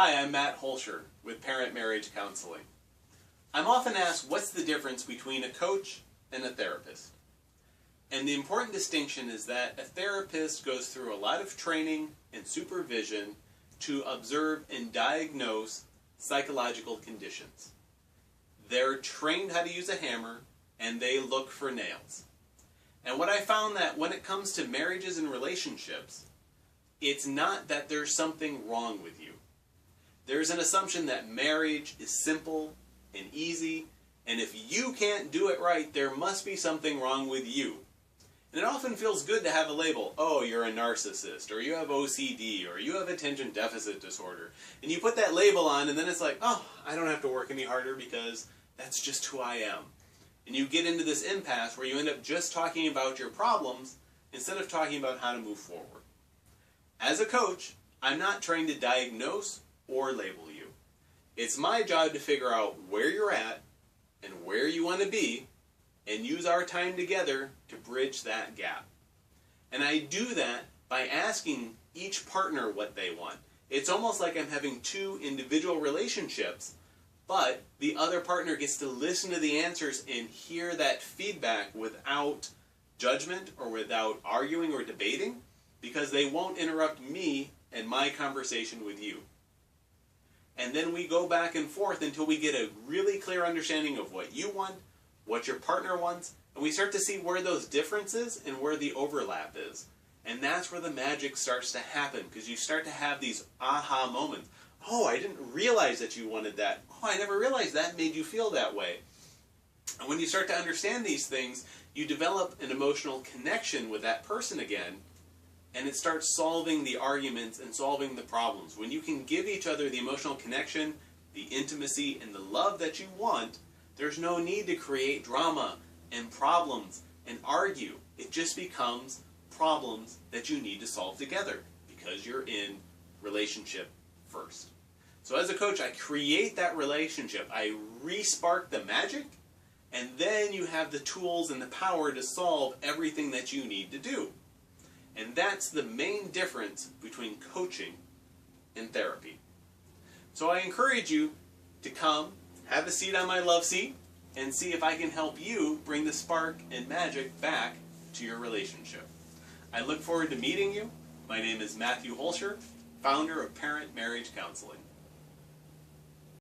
Hi, I'm Matt Holscher with Parent Marriage Counseling. I'm often asked what's the difference between a coach and a therapist. And the important distinction is that a therapist goes through a lot of training and supervision to observe and diagnose psychological conditions. They're trained how to use a hammer and they look for nails. And what I found that when it comes to marriages and relationships, it's not that there's something wrong with you. There's an assumption that marriage is simple and easy, and if you can't do it right, there must be something wrong with you. And it often feels good to have a label. Oh, you're a narcissist, or you have OCD, or you have attention deficit disorder. And you put that label on, and then it's like, oh, I don't have to work any harder because that's just who I am. And you get into this impasse where you end up just talking about your problems instead of talking about how to move forward. As a coach, I'm not trying to diagnose or label you. It's my job to figure out where you're at and where you want to be and use our time together to bridge that gap. And I do that by asking each partner what they want. It's almost like I'm having two individual relationships, but the other partner gets to listen to the answers and hear that feedback without judgment or without arguing or debating, because they won't interrupt me and my conversation with you. And then we go back and forth until we get a really clear understanding of what you want, what your partner wants, and we start to see where those differences and where the overlap is. And that's where the magic starts to happen, because you start to have these aha moments. Oh, I didn't realize that you wanted that. Oh, I never realized that made you feel that way. And when you start to understand these things, you develop an emotional connection with that person again, and it starts solving the arguments and solving the problems. When you can give each other the emotional connection, the intimacy, and the love that you want, there's no need to create drama and problems and argue. It just becomes problems that you need to solve together because you're in relationship first. So as a coach, I create that relationship. I re-spark the magic, and then you have the tools and the power to solve everything that you need to do. And that's the main difference between coaching and therapy. So I encourage you to come, have a seat on my love seat, and see if I can help you bring the spark and magic back to your relationship. I look forward to meeting you. My name is Matthew Holscher, founder of Parent Marriage Counseling.